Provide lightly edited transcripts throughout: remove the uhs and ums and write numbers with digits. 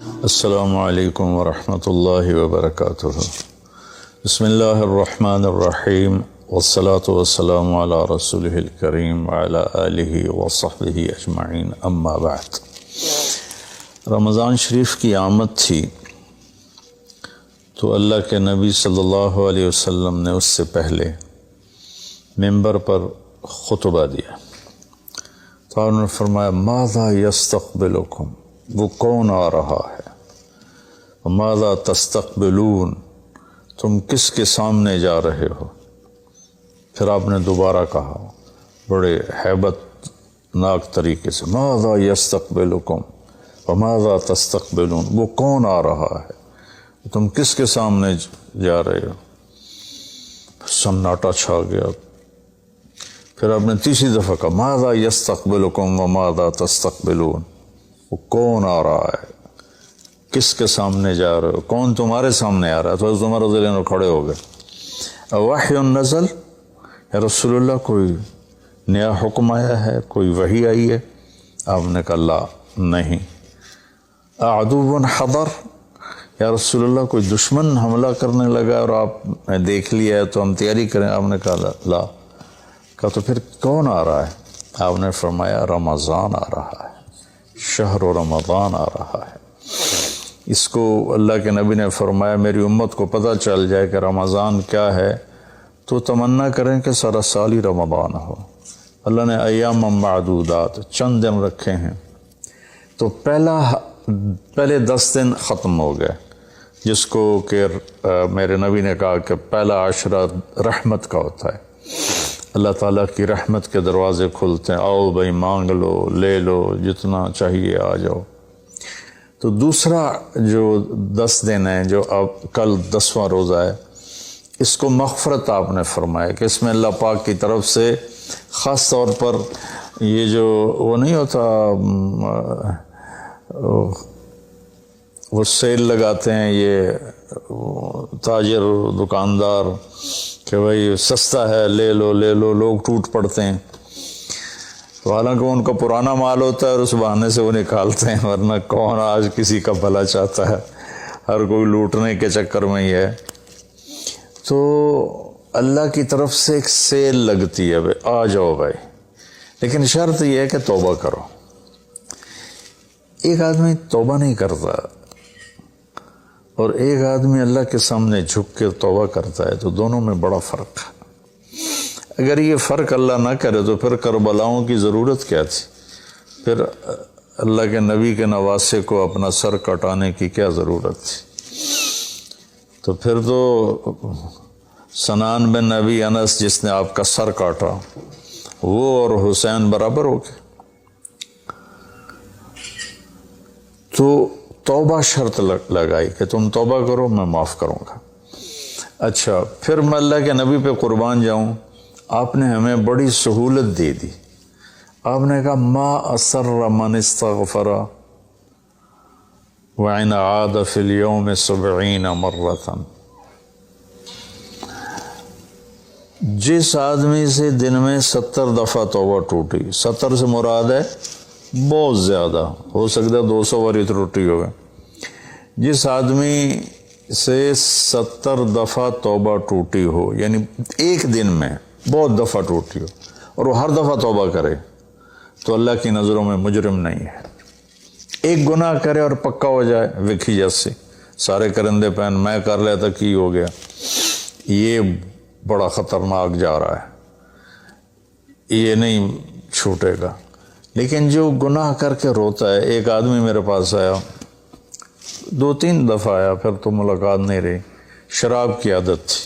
السلام علیکم ورحمۃ اللہ وبرکاتہ۔ بسم اللہ الرحمن الرحیم والصلاة والسلام علی رسولہ الکریم وعلی آلہ وصحبہ اجمعین، اما بعد۔ رمضان شریف کی آمد تھی تو اللہ کے نبی صلی اللہ علیہ وسلم نے اس سے پہلے ممبر پر خطبہ دیا تو انہوں نے فرمایا ماذا یستقبلکم، وہ کون آ رہا ہے، ماذا تستقبلون، تم کس کے سامنے جا رہے ہو۔ پھر آپ نے دوبارہ کہا بڑے ہیبت ناک طریقے سے ماذا یستقبلکم وماذا تستقبلون، وہ کون آ رہا ہے، تم کس کے سامنے جا رہے ہو۔ سناٹا چھا گیا۔ پھر آپ نے تیسری دفعہ کہا ماذا یستقبلکم وماذا تستقبلون، وہ کون آ رہا ہے، کس کے سامنے جا رہے ہو، کون تمہارے سامنے آ رہا ہے۔ تو حضرت عمر رضی اللہ عنہ کھڑے ہو گئے، وحی نزل، یا رسول اللہ کوئی نیا حکم آیا ہے، کوئی وحی آئی ہے۔ آپ نے کہا لا، نہیں۔ عدو حضر، یا رسول اللہ کوئی دشمن حملہ کرنے لگا اور آپ نے دیکھ لیا ہے تو ہم تیاری کریں۔ آپ نے کہا لا۔ کہا تو پھر کون آ رہا ہے؟ آپ نے فرمایا رمضان آ رہا ہے، شہر رمضان آ رہا ہے۔ اس کو اللہ کے نبی نے فرمایا میری امت کو پتہ چل جائے کہ رمضان کیا ہے تو تمنا کریں کہ سارا سال ہی رمضان ہو۔ اللہ نے ایام معدودات، چند دن رکھے ہیں، تو پہلے 10 دن ختم ہو گئے، جس کو کہ میرے نبی نے کہا کہ پہلا عشرہ رحمت کا ہوتا ہے، اللہ تعالیٰ کی رحمت کے دروازے کھلتے ہیں، آؤ بھائی مانگ لو، لے لو، جتنا چاہیے آ جاؤ۔ تو دوسرا جو 10 دن ہیں، جو اب کل 10واں روزہ ہے، اس کو مغفرت آپ نے فرمایا کہ اس میں اللہ پاک کی طرف سے خاص طور پر یہ جو وہ نہیں ہوتا، وہ سیل لگاتے ہیں یہ تاجر دکاندار کہ بھائی سستا ہے، لے لو لے لو، لوگ ٹوٹ پڑتے ہیں۔ تو حالانکہ ان کا پرانا مال ہوتا ہے اور اس بہانے سے وہ نکالتے ہیں، ورنہ کون آج کسی کا بھلا چاہتا ہے، ہر کوئی لوٹنے کے چکر میں ہی ہے۔ تو اللہ کی طرف سے ایک سیل لگتی ہے، بھائی آ جاؤ بھائی، لیکن شرط یہ ہے کہ توبہ کرو۔ ایک آدمی توبہ نہیں کرتا اور ایک آدمی اللہ کے سامنے جھک کے توبہ کرتا ہے، تو دونوں میں بڑا فرق ہے۔ اگر یہ فرق اللہ نہ کرے تو پھر کربلاؤں کی ضرورت کیا تھی، پھر اللہ کے نبی کے نواسے کو اپنا سر کٹانے کی کیا ضرورت تھی۔ تو پھر تو سنان بن نبی انس جس نے آپ کا سر کاٹا، وہ اور حسین برابر ہو گئے۔ تو توبہ شرط لگائی کہ تم توبہ کرو، میں معاف کروں گا۔ اچھا، پھر میں اللہ کے نبی پہ قربان جاؤں، آپ نے ہمیں بڑی سہولت دے دی۔ آپ نے کہا ما اسر من استغفر وإن عاد في اليوم 70 مرة، جس آدمی سے دن میں 70 دفعہ توبہ ٹوٹی، 70 سے مراد ہے بہت زیادہ، ہو سکتا ہے 200 بار ٹوٹی ہوگا، جس آدمی سے 70 دفعہ توبہ ٹوٹی ہو، یعنی ایک دن میں بہت دفعہ ٹوٹی ہو اور وہ ہر دفعہ توبہ کرے، تو اللہ کی نظروں میں مجرم نہیں ہے۔ ایک گناہ کرے اور پکا ہو جائے، وکھی جیسے سارے کرندے پہن میں کر لیتا کی ہو گیا، یہ بڑا خطرناک جا رہا ہے، یہ نہیں چھوٹے گا۔ لیکن جو گناہ کر کے روتا ہے، ایک آدمی میرے پاس آیا، 2-3 دفعہ آیا، پھر تو ملاقات نہیں رہی، شراب کی عادت تھی،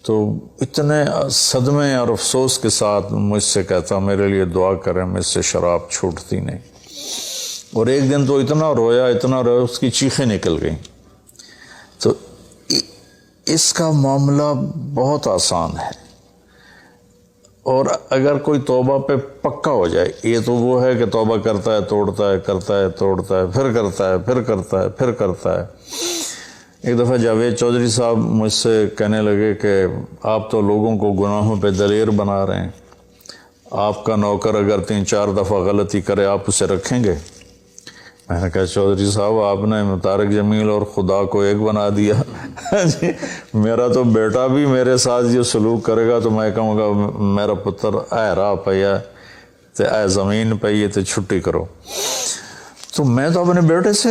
تو اتنے صدمے اور افسوس کے ساتھ مجھ سے کہتا میرے لیے دعا کریں، مجھ سے شراب چھوٹتی نہیں۔ اور ایک دن تو اتنا رویا اس کی چیخیں نکل گئیں۔ تو اس کا معاملہ بہت آسان ہے، اور اگر کوئی توبہ پہ پکا ہو جائے، یہ تو وہ ہے کہ توبہ کرتا ہے توڑتا ہے، کرتا ہے توڑتا ہے، پھر کرتا ہے، پھر کرتا ہے، پھر کرتا ہے۔ ایک دفعہ جاوید چودھری صاحب مجھ سے کہنے لگے کہ آپ تو لوگوں کو گناہوں پہ دلیر بنا رہے ہیں، آپ کا نوکر اگر 3-4 دفعہ غلطی کرے آپ اسے رکھیں گے؟ میں نے کہا چودھری صاحب آپ نے طارق جمیل اور خدا کو ایک بنا دیا جی میرا تو بیٹا بھی میرے ساتھ یہ سلوک کرے گا تو میں کہوں گا میرا پتر اے راہ پیا تے اے زمین پئی تے چھٹی کرو، تو میں تو اپنے بیٹے سے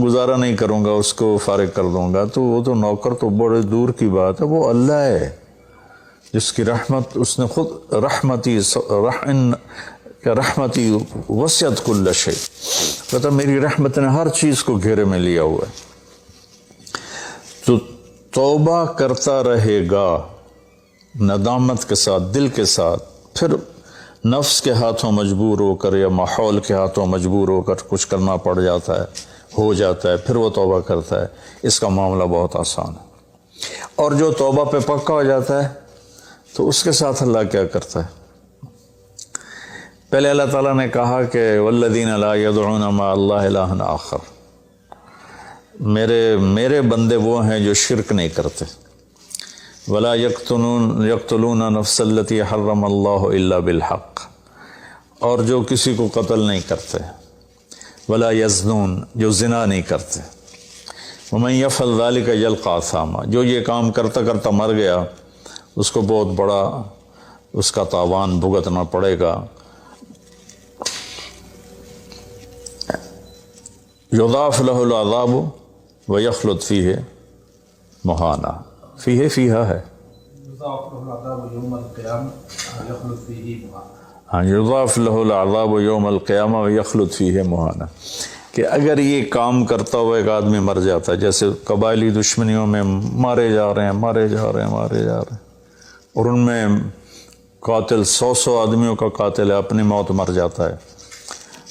گزارا نہیں کروں گا، اس کو فارغ کر دوں گا، تو وہ تو نوکر تو بڑے دور کی بات ہے، وہ اللہ ہے جس کی رحمت اس نے خود رحمتی وسعت کل شیء، کہتا میری رحمت نے ہر چیز کو گھیرے میں لیا ہوا ہے۔ تو توبہ کرتا رہے گا ندامت کے ساتھ، دل کے ساتھ، پھر نفس کے ہاتھوں مجبور ہو کر یا ماحول کے ہاتھوں مجبور ہو کر کچھ کرنا پڑ جاتا ہے، ہو جاتا ہے، پھر وہ توبہ کرتا ہے، اس کا معاملہ بہت آسان ہے۔ اور جو توبہ پہ پکا ہو جاتا ہے تو اس کے ساتھ اللہ کیا کرتا ہے؟ پہلے اللہ تعالیٰ نے کہا کہ والذین لا یدعون مع اللہ الہا آخر، میرے بندے وہ ہیں جو شرک نہیں کرتے، ولا یقتلون نفس التی حرم اللہ الا بالحق، اور جو کسی کو قتل نہیں کرتے، ولا یزنون، جو زنا نہیں کرتے، ومن یفعل ذلک یلقى اثاما، جو یہ کام کرتا کرتا مر گیا اس کو بہت بڑا اس کا تاوان بھگتنا پڑے گا۔ یضاعف له العذاب ویخلد فیہ مہانا، فیہا ہے، ہاں یضاعف له العذاب یوم القیامہ ویخلد فیہ مہانا، کہ اگر یہ کام کرتا ہوا ایک آدمی مر جاتا ہے، جیسے قبائلی دشمنیوں میں مارے جا رہے ہیں اور ان میں قاتل 100 آدمیوں کا قاتل ہے، اپنی موت مر جاتا ہے،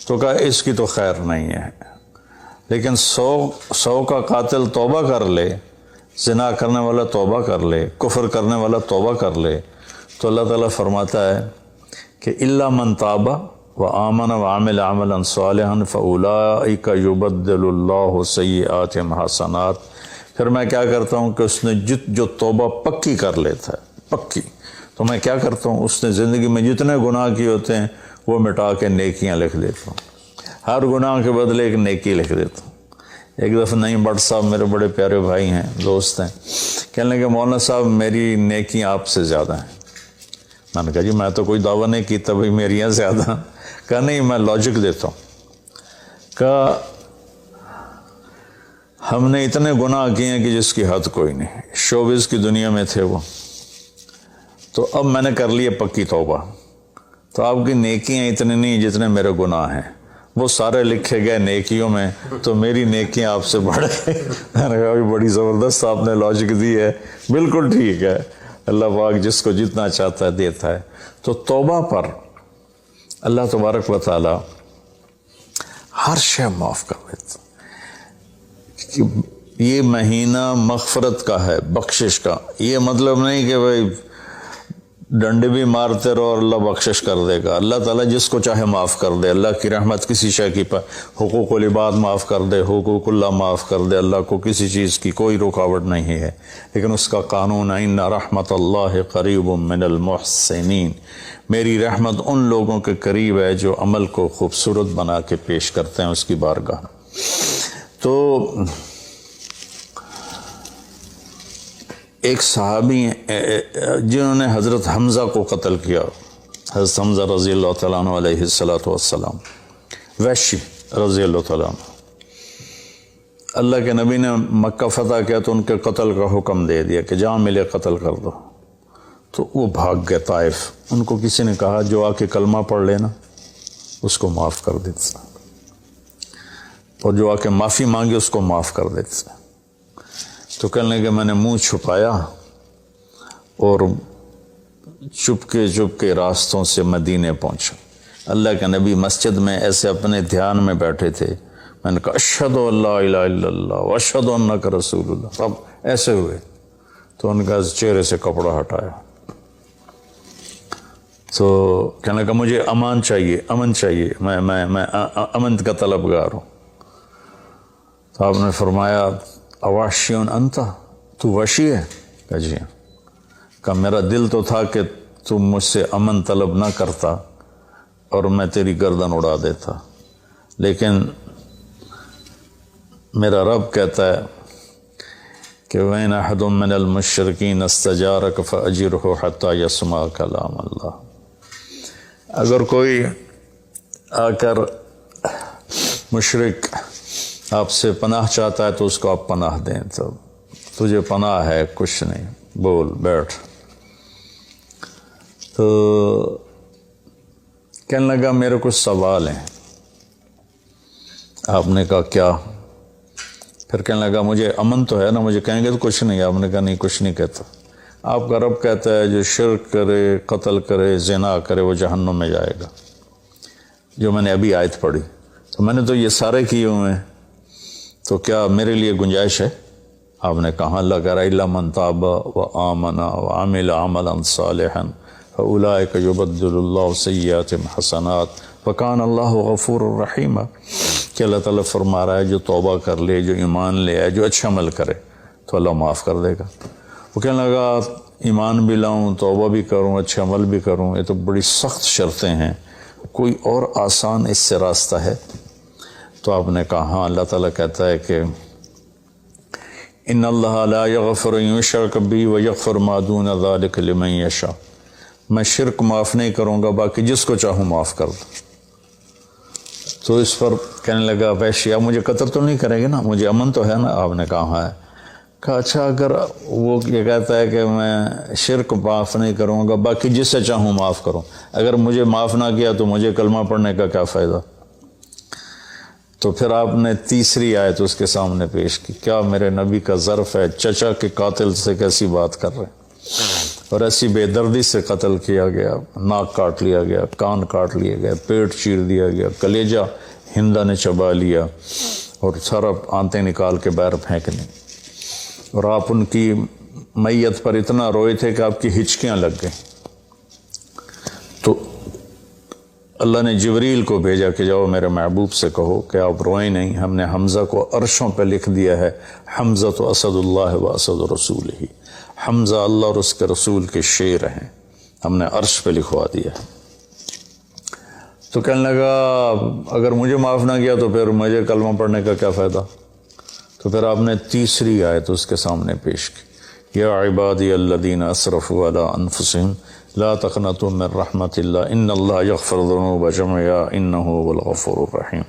تو کہا اس کی تو خیر نہیں ہے، لیکن 100 کا قاتل توبہ کر لے، زنا کرنے والا توبہ کر لے، کفر کرنے والا توبہ کر لے، تو اللہ تعالیٰ فرماتا ہے کہ الا من تاب وآمن وعمل عملا صالحا فاولئک یبدل اللہ سیئاتہم حسنات، پھر میں کیا کرتا ہوں کہ اس نے جو توبہ پکی کر لیتا ہے، پکی، تو میں کیا کرتا ہوں اس نے زندگی میں جتنے گناہ کیے ہوتے ہیں وہ مٹا کے نیکیاں لکھ دیتا ہوں، ہر گناہ کے بدلے ایک نیکی لکھ دیتا ہوں۔ ایک دفعہ نعیم بٹ صاحب میرے بڑے پیارے بھائی ہیں، دوست ہیں، کہنے لگے مولانا صاحب میری نیکیاں آپ سے زیادہ ہیں۔ میں نے کہا جی میں تو کوئی دعویٰ نہیں کیتا بھائی میریاں زیادہ، کہا نہیں میں لاجک دیتا ہوں، کہا ہم نے اتنے گناہ کیے ہیں کہ جس کی حد کوئی نہیں، شوبز کی دنیا میں تھے وہ، تو اب میں نے کر لی پکی توبہ، تو آپ کی نیکیاں اتنی نہیں جتنے میرے گناہ ہیں، وہ سارے لکھے گئے نیکیوں میں، تو میری نیکیاں آپ سے بڑھ گئی۔ میں نے کہا بڑی زبردست آپ نے لاجک دی ہے، بالکل ٹھیک ہے، اللہ پاک جس کو جتنا چاہتا ہے دیتا ہے۔ تو توبہ پر اللہ تبارک و تعالی ہر شے معاف کر دیتا، یہ مہینہ مغفرت کا ہے، بخشش کا، یہ مطلب نہیں کہ بھائی ڈنڈے بھی مارتے رہو اور اللہ بخشش کر دے گا، اللہ تعالیٰ جس کو چاہے معاف کر دے، اللہ کی رحمت کسی شے کی حقوق العباد معاف کر دے، حقوق اللہ معاف کر دے، اللہ کو کسی چیز کی کوئی رکاوٹ نہیں ہے، لیکن اس کا قانون ہے ان رحمت اللہ قریب من المحسنین، میری رحمت ان لوگوں کے قریب ہے جو عمل کو خوبصورت بنا کے پیش کرتے ہیں اس کی بارگاہ۔ تو ایک صحابی جنہوں نے حضرت حمزہ کو قتل کیا، حضرت حمزہ رضی اللہ تعالیٰ عنہ علیہ السلام، وحشی رضی اللہ تعالیٰ عنہ، اللہ کے نبی نے مکہ فتح کیا تو ان کے قتل کا حکم دے دیا کہ جہاں ملے قتل کر دو، تو وہ بھاگ گئے طائف، ان کو کسی نے کہا جو آ کے کلمہ پڑھ لینا اس کو معاف کر دیتا، اور جو آ کے معافی مانگے اس کو معاف کر دیتا۔ تو کہنے لگے میں نے منہ چھپایا اور چپ کے راستوں سے مدینے پہنچا، اللہ کے نبی مسجد میں ایسے اپنے دھیان میں بیٹھے تھے، میں نے کہا اشہد ان لا الہ الا اللہ واشہد انک رسول اللہ، سب ایسے ہوئے، تو ان کا چہرے سے کپڑا ہٹایا، تو کہنے لگا مجھے امن چاہیے، میں امن کا طلبگار ہوں۔ تو آپ نے فرمایا اواشیون انتا، تو وحشی ہے؟ کہا جی ہاں۔ کہا میرا دل تو تھا کہ تم مجھ سے امن طلب نہ کرتا اور میں تیری گردن اڑا دیتا، لیکن میرا رب کہتا ہے کہ وَإِنْ أَحَدٌ مِّنَ الْمُشْرِكِينَ اسْتَجَارَكَ فَأَجِرْهُ حَتَّى يَسْمَعَ كَلَامَ اللَّهِ۔ اگر کوئی آ کر مشرک آپ سے پناہ چاہتا ہے تو اس کو آپ پناہ دیں، تو تجھے پناہ ہے، کچھ نہیں، بول بیٹھ۔ تو کہنے لگا میرے کچھ سوال ہیں۔ آپ نے کہا کیا؟ پھر کہنے لگا مجھے امن تو ہے نا، مجھے کہیں گے تو کچھ نہیں۔ آپ نے کہا نہیں، کچھ نہیں کہتا۔ آپ کا رب کہتا ہے جو شرک کرے، قتل کرے، زنا کرے، وہ جہنم میں جائے گا، جو میں نے ابھی آیت پڑھی۔ تو میں نے تو یہ سارے کیے ہوئے ہیں، تو کیا میرے لیے گنجائش ہے؟ آپ نے کہا اللہ کہہ رہا ہے الا من تاب وآمن وعمل عملا صالحا فاولئک یبدل اللہ سیئاتہم حسنات وکان اللہ غفور الرحیم، کہ اللہ تعالیٰ فرما رہا ہے جو توبہ کر لے، جو ایمان لے آئے، جو اچھا عمل کرے تو اللہ معاف کر دے گا۔ وہ کہنے لگا ایمان بھی لاؤں، توبہ بھی کروں، اچھا عمل بھی کروں، یہ تو بڑی سخت شرطیں ہیں، کوئی اور آسان اس سے راستہ ہے؟ تو آپ نے کہا ہاں، اللہ تعالیٰ کہتا ہے کہ ان اللہ لا یغفر ان یشرک بی ویغفر ما دون ذلک لمن یشاء، میں شرک معاف نہیں کروں گا، باقی جس کو چاہوں معاف کر دوں۔ تو اس پر کہنے لگا ویشی آپ مجھے قتل تو نہیں کریں گے نا، مجھے امن تو ہے نا؟ آپ نے کہا ہاں ہے۔ کہا اچھا اگر وہ یہ کہتا ہے کہ میں شرک معاف نہیں کروں گا، باقی جس سے چاہوں معاف کروں، اگر مجھے معاف نہ کیا تو مجھے کلمہ پڑھنے کا کیا فائدہ؟ تو پھر آپ نے تیسری آیت اس کے سامنے پیش کی، کیا میرے نبی کا ظرف ہے چچا کے قاتل سے کیسی بات کر رہے ہیں، اور ایسی بے دردی سے قتل کیا گیا، ناک کاٹ لیا گیا، کان کاٹ لیے گئے، پیٹ چیر دیا گیا، کلیجہ ہندا نے چبا لیا اور سارا آنتیں نکال کے باہر پھینک دیں، اور آپ ان کی میت پر اتنا روئے تھے کہ آپ کی ہچکیاں لگ گئیں۔ تو اللہ نے جبریل کو بھیجا کہ جاؤ میرے محبوب سے کہو کہ آپ روئیں نہیں، ہم نے حمزہ کو عرشوں پہ لکھ دیا ہے، حمزہ تو اسد اللہ و اسد رسول ہی، حمزہ اللہ اور اس کے رسول کے شیر ہیں، ہم نے عرش پہ لکھوا دیا ہے۔ تو کہنے لگا اگر مجھے معاف نہ کیا تو پھر مجھے کلمہ پڑھنے کا کیا فائدہ؟ تو پھر آپ نے تیسری آیت اس کے سامنے پیش کی، یا عبادی الذین اسرفوا علی انفسہم لا تقنطوا من رحمت اللہ ان اللہ یغفر الذنوب جميعا انہ هو الغفور الرحیم۔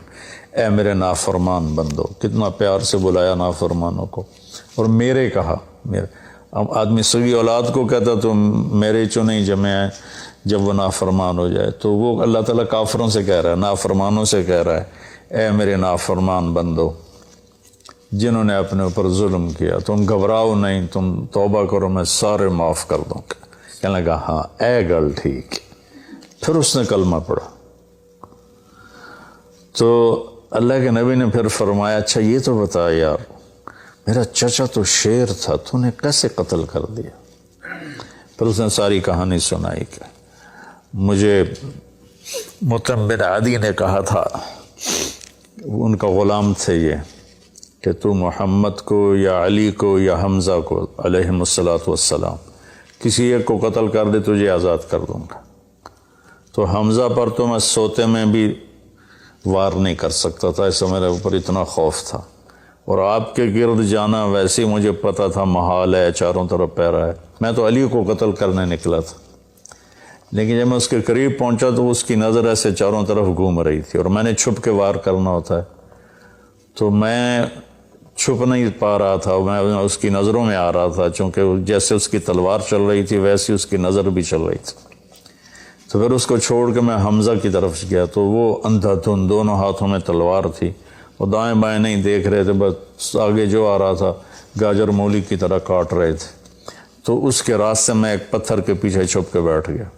اے میرے نافرمان بندو، کتنا پیار سے بلایا نافرمانوں کو، اور میرے کہا، میرے آدمی سگی اولاد کو کہتا تو میرے چنے جمع ہیں، جب وہ نافرمان ہو جائے تو وہ اللہ تعالیٰ کافروں سے کہہ رہا ہے، نافرمانوں سے کہہ رہا ہے اے میرے نافرمان بندو جنہوں نے اپنے اوپر ظلم کیا، تم گھبراؤ نہیں، تم توبہ کرو، میں سارے معاف کر دوں گا۔ کہنے لگا ہاں اے گل ٹھیک۔ پھر اس نے کلمہ پڑھا تو اللہ کے نبی نے پھر فرمایا اچھا یہ تو بتا یار، میرا چچا تو شیر تھا، تو نے کیسے قتل کر دیا؟ پھر اس نے ساری کہانی سنائی کہ مجھے مطعم بن عدی نے کہا تھا، ان کا غلام تھے یہ، کہ تو محمد کو یا علی کو یا حمزہ کو علیہم الصلاۃ والسلام کسی ایک کو قتل کر دے تجھے آزاد کر دوں گا۔ تو حمزہ پر تو میں سوتے میں بھی وار نہیں کر سکتا تھا، اس سے میرے اوپر اتنا خوف تھا، اور آپ کے گرد جانا ویسے ہی مجھے پتا تھا محال ہے، چاروں طرف پیرا ہے، میں تو علی کو قتل کرنے نکلا تھا، لیکن جب میں اس کے قریب پہنچا تو اس کی نظر ایسے چاروں طرف گھوم رہی تھی، اور میں نے چھپ کے وار کرنا ہوتا ہے، تو میں چھپ نہیں پا رہا تھا، میں اس کی نظروں میں آ رہا تھا، چونکہ جیسے اس کی تلوار چل رہی تھی ویسی اس کی نظر بھی چل رہی تھی۔ تو پھر اس کو چھوڑ کے میں حمزہ کی طرف گیا تو وہ اندھا دھند، دونوں ہاتھوں میں تلوار تھی، وہ دائیں بائیں نہیں دیکھ رہے تھے، بس آگے جو آ رہا تھا گاجر مولی کی طرح کاٹ رہے تھے۔ تو اس کے راستے میں ایک پتھر کے پیچھے چھپ کے بیٹھ گیا،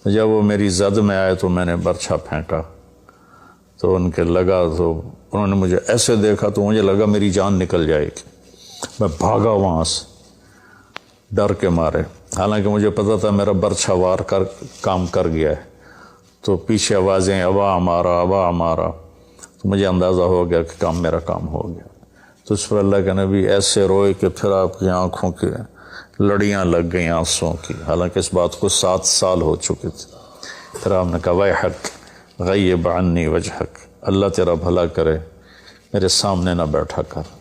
جب وہ میری زد میں آئے تو میں نے برچھا پھینکا، تو ان کے لگا، تو انہوں نے مجھے ایسے دیکھا تو مجھے لگا میری جان نکل جائے گی، میں بھاگا وہاں سے ڈر کے مارے، حالانکہ مجھے پتا تھا میرا برچھا وار کر کام کر گیا ہے۔ تو پیچھے آوازیں ابا ہمارا، ابا ہمارا، تو مجھے اندازہ ہو گیا کہ میرا کام ہو گیا۔ تو اس پر اللہ کے نبی ایسے روئے کہ پھر آپ کی آنکھوں کی لڑیاں لگ گئیں آنسوں کی، حالانکہ اس بات کو 7 سال ہو چکے تھے۔ پھر آپ نے کہا ویحک غیب عنی وجہک، اللہ تیرا بھلا کرے میرے سامنے نہ بیٹھا کر۔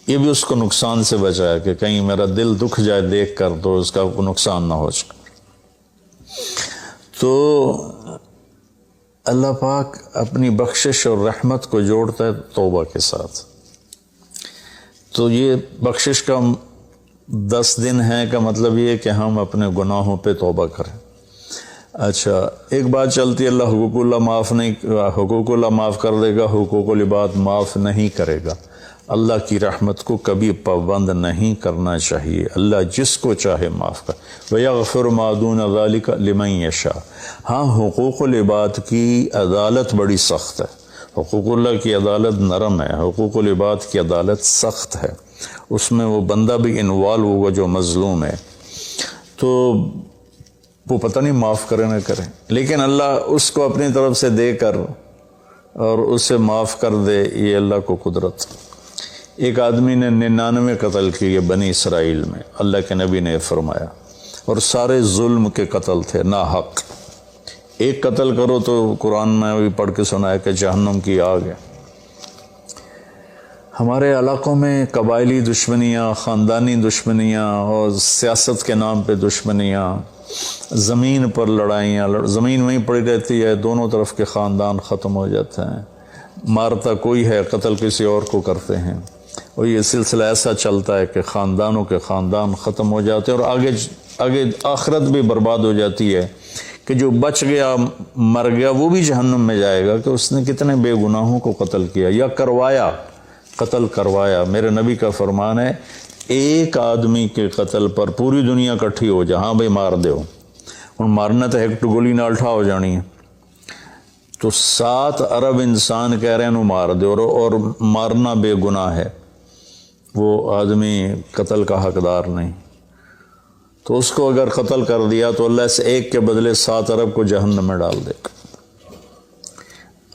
یہ بھی اس کو نقصان سے بچایا کہ کہیں میرا دل دکھ جائے دیکھ کر تو اس کا نقصان نہ ہو جائے۔ تو اللہ پاک اپنی بخشش اور رحمت کو جوڑتا ہے توبہ کے ساتھ۔ تو یہ بخشش کا 10 دن ہے کا مطلب یہ کہ ہم اپنے گناہوں پہ توبہ کریں۔ اچھا، ایک بات چلتی ہے، اللہ حقوق اللہ معاف کر دے گا، حقوق العباد معاف نہیں کرے گا۔ اللہ کی رحمت کو کبھی پابند نہیں کرنا چاہیے، اللہ جس کو چاہے معاف کر۔ وَيَغْفِرُ مَا دُونَ ذَلِكَ لِمَن يَشَاءُ۔ ہاں، حقوق العباد کی عدالت بڑی سخت ہے، حقوق اللہ کی عدالت نرم ہے، حقوق العباد کی عدالت سخت ہے، اس میں وہ بندہ بھی انوالو ہوگا جو مظلوم ہے، تو وہ پتہ نہیں معاف کرے نہ کرے، لیکن اللہ اس کو اپنی طرف سے دے کر اور اسے معاف کر دے، یہ اللہ کو قدرت۔ ایک آدمی نے 99 قتل کیے بنی اسرائیل میں، اللہ کے نبی نے فرمایا، اور سارے ظلم کے قتل تھے، نا حق۔ ایک قتل کرو تو قرآن میں بھی پڑھ کے سنایا کہ جہنم کی آگ ہے۔ ہمارے علاقوں میں قبائلی دشمنیاں، خاندانی دشمنیاں اور سیاست کے نام پہ دشمنیاں، زمین پر لڑائیاں، زمین وہیں پڑی رہتی ہے، دونوں طرف کے خاندان ختم ہو جاتے ہیں، مارتا کوئی ہے، قتل کسی اور کو کرتے ہیں، اور یہ سلسلہ ایسا چلتا ہے کہ خاندانوں کے خاندان ختم ہو جاتے ہیں، اور آگے آخرت بھی برباد ہو جاتی ہے کہ جو بچ گیا مر گیا وہ بھی جہنم میں جائے گا کہ اس نے کتنے بے گناہوں کو قتل کیا یا کروایا، قتل کروایا۔ میرے نبی کا فرمان ہے، ایک آدمی کے قتل پر پوری دنیا اکٹھی ہو جہاں بھائی مار دیو، اور مارنا تو ایک گولی نہ الٹھا ہو جانی ہے، تو 7 ارب انسان کہہ رہے ہیں انہوں مار دے، اور مارنا بے گناہ ہے، وہ آدمی قتل کا حقدار نہیں، تو اس کو اگر قتل کر دیا تو اللہ اس ایک کے بدلے 7 ارب کو جہنم میں ڈال دے گا۔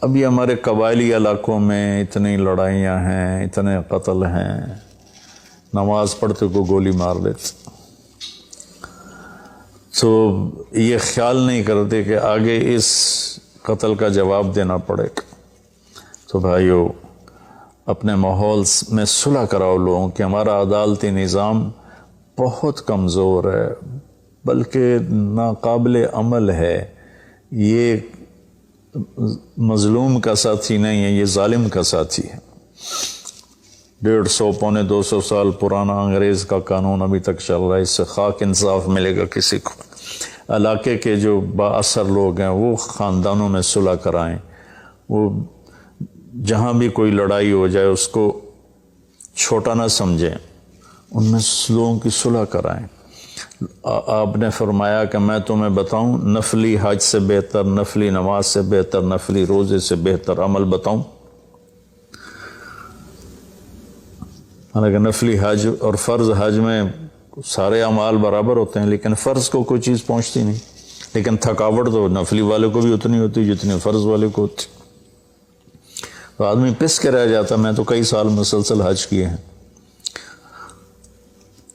اب یہ ہمارے قبائلی علاقوں میں اتنی لڑائیاں ہیں، اتنے قتل ہیں، نماز پڑھتے کو گولی مار دیتے، تو یہ خیال نہیں کرتے کہ آگے اس قتل کا جواب دینا پڑے گا۔ تو بھائیو، اپنے ماحول میں صلح کراؤ لوگوں کہ ہمارا عدالتی نظام بہت کمزور ہے، بلکہ ناقابل عمل ہے، یہ مظلوم کا ساتھی نہیں ہے، یہ ظالم کا ساتھی ہے۔ 150 پونے 200 سال پرانا انگریز کا قانون ابھی تک چل رہا ہے، اس سے خاک انصاف ملے گا کسی کو؟ علاقے کے جو با اثر لوگ ہیں وہ خاندانوں میں صلح کرائیں، وہ جہاں بھی کوئی لڑائی ہو جائے اس کو چھوٹا نہ سمجھیں، ان میں لوگوں کی صلح کرائیں۔ آپ نے فرمایا کہ میں تمہیں بتاؤں نفلی حج سے بہتر، نفلی نماز سے بہتر، نفلی روزے سے بہتر عمل بتاؤں؟ حالانکہ نفلی حج اور فرض حج میں سارے اعمال برابر ہوتے ہیں، لیکن فرض کو کوئی چیز پہنچتی نہیں، لیکن تھکاوٹ تو نفلی والے کو بھی اتنی ہوتی جتنی فرض والے کو ہوتی، تو آدمی پس کے رہ جاتا۔ میں تو کئی سال مسلسل حج کیے ہیں،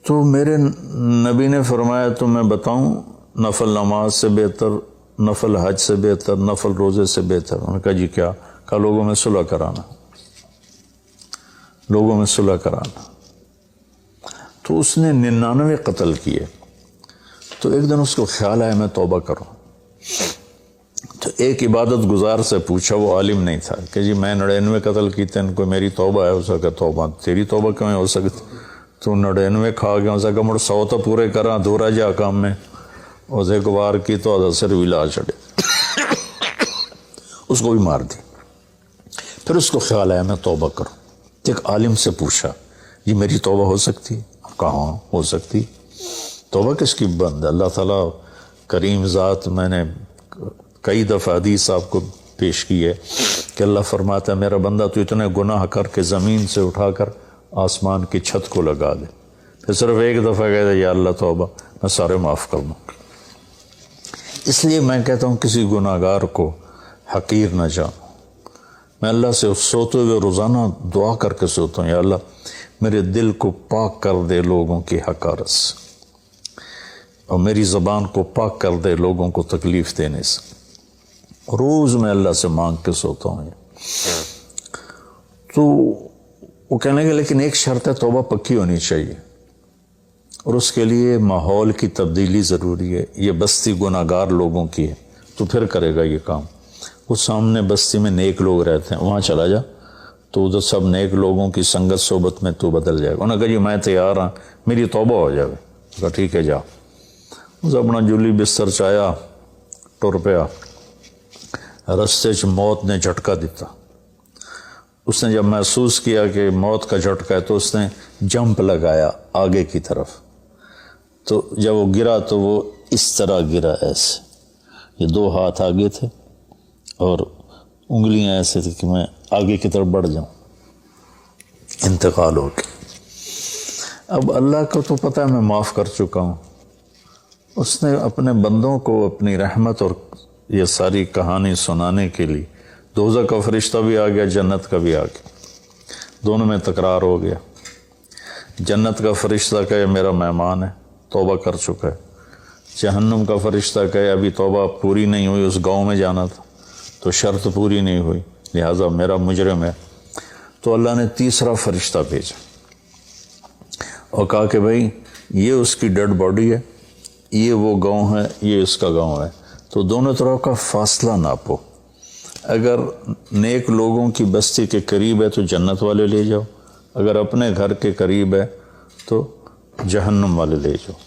تو میرے نبی نے فرمایا تو میں بتاؤں نفل نماز سے بہتر، نفل حج سے بہتر، نفل روزے سے بہتر؟ انہوں نے کہا جی کیا؟ کہا لوگوں میں صلح کرانا، لوگوں میں صلح کرانا۔ تو اس نے 99 قتل کیے، تو ایک دن اس کو خیال آیا میں توبہ کروں، تو ایک عبادت گزار سے پوچھا، وہ عالم نہیں تھا، کہ جی میں 99 قتل کیتے ہیں، کوئی میری توبہ ہے؟ اس کا توبہ تیری توبہ کیوں ہو سکتی؟ تو 99 کھا گیا، اس کا مڑ 100 تو پورے کرا، دورا جا کام میں اس ایک بار کی تو اثر بھی لا چڑے، اس کو بھی مار دی۔ پھر اس کو خیال آیا میں توبہ کروں، ایک عالم سے پوچھا یہ میری توبہ ہو سکتی؟ کہاں ہو سکتی؟ توبہ کس کی بند ہے؟ اللہ تعالیٰ کریم ذات، میں نے کئی دفعہ حدیث آپ کو پیش کی ہے کہ اللہ فرماتا ہے میرا بندہ تو اتنے گناہ کر کے زمین سے اٹھا کر آسمان کی چھت کو لگا دے، پھر صرف ایک دفعہ کہہ دے یا اللہ توبہ، میں سارے معاف کر دوں گا۔ اس لیے میں کہتا ہوں کسی گناہ گار کو حقیر نہ جانو۔ میں اللہ سے سوتے ہوئے روزانہ دعا کر کے سوتا ہوں، یا اللہ میرے دل کو پاک کر دے لوگوں کی حقارت سے، اور میری زبان کو پاک کر دے لوگوں کو تکلیف دینے سے۔ روز میں اللہ سے مانگ کے سوتا ہوں۔ تو وہ کہنے لگے لیکن ایک شرط ہے، توبہ پکی ہونی چاہیے، اور اس کے لیے ماحول کی تبدیلی ضروری ہے، یہ بستی گناہ گار لوگوں کی ہے، تو پھر کرے گا یہ کام۔ وہ سامنے بستی میں نیک لوگ رہتے ہیں، وہاں چلا جا، تو ادھر سب نیک لوگوں کی سنگت صحبت میں تو بدل جائے گا۔ انہوں نے کہا جی میں تیار ہاں، میری توبہ ہو جائے۔ کہا ٹھیک ہے جا۔ اس اپنا جلی بستر چایا، ٹر پیا۔ رستے چ موت نے جھٹکا دیتا۔ اس نے جب محسوس کیا کہ موت کا جھٹکا ہے تو اس نے جمپ لگایا آگے کی طرف۔ تو جب وہ گرا تو وہ اس طرح گرا، ایسے، یہ دو ہاتھ آگے تھے اور انگلیاں ایسے تھی کہ میں آگے کی طرف بڑھ جاؤں، انتقال ہو گیا۔ اب اللہ کو تو پتہ ہے میں معاف کر چکا ہوں، اس نے اپنے بندوں کو اپنی رحمت اور یہ ساری کہانی سنانے کے لیے دوزخ کا فرشتہ بھی آ گیا، جنت کا بھی آ گیا، دونوں میں تکرار ہو گیا۔ جنت کا فرشتہ کہے میرا مہمان ہے، توبہ کر چکا ہے۔ جہنم کا فرشتہ کہے ابھی توبہ پوری نہیں ہوئی، اس گاؤں میں جانا تھا تو شرط پوری نہیں ہوئی، لہٰذا میرا مجرم ہے۔ تو اللہ نے تیسرا فرشتہ بھیجا اور کہا کہ بھائی یہ اس کی ڈیڈ باڈی ہے، یہ وہ گاؤں ہے، یہ اس کا گاؤں ہے، تو دونوں طرف کا فاصلہ ناپو۔ اگر نیک لوگوں کی بستی کے قریب ہے تو جنت والے لے جاؤ، اگر اپنے گھر کے قریب ہے تو جہنم والے لے جاؤ۔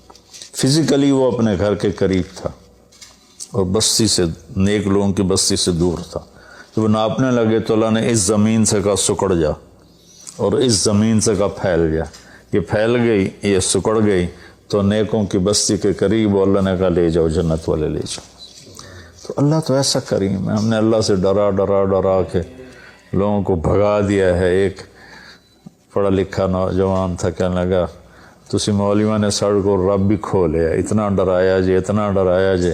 فزیکلی وہ اپنے گھر کے قریب تھا اور بستی سے، نیک لوگوں کی بستی سے دور تھا۔ جب وہ ناپنے لگے تو اللہ نے اس زمین سے کہا سکڑ جا، اور اس زمین سے کہا پھیل جا۔ یہ پھیل گئی، یہ سکڑ گئی تو نیکوں کی بستی کے قریب، اور اللہ نے کہا لے جاؤ، جنت والے لے جاؤ۔ تو اللہ تو ایسا کریم ہے، ہم نے اللہ سے ڈرا ڈرا ڈرا کے لوگوں کو بھگا دیا ہے۔ ایک پڑھا لکھا نوجوان تھا، کہنے لگا تسی مولویاں نے ساڑھ کو رب بھی کھو لیا، اتنا ڈرایا جے، اتنا ڈرایا جے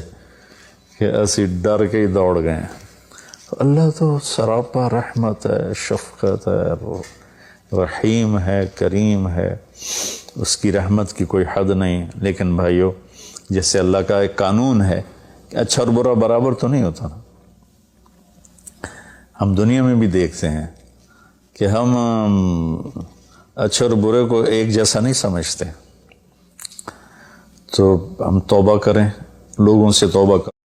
کہ اسی ڈر کے ہی دوڑ گئے ہیں۔ اللہ تو سراپا رحمت ہے، شفقت ہے، رحیم ہے، کریم ہے، اس کی رحمت کی کوئی حد نہیں۔ لیکن بھائیو، جیسے اللہ کا ایک قانون ہے کہ اچھا اور برا برابر تو نہیں ہوتا نا۔ ہم دنیا میں بھی دیکھتے ہیں کہ ہم اچھے اور برے کو ایک جیسا نہیں سمجھتے، تو ہم توبہ کریں، لوگوں سے توبہ کریں۔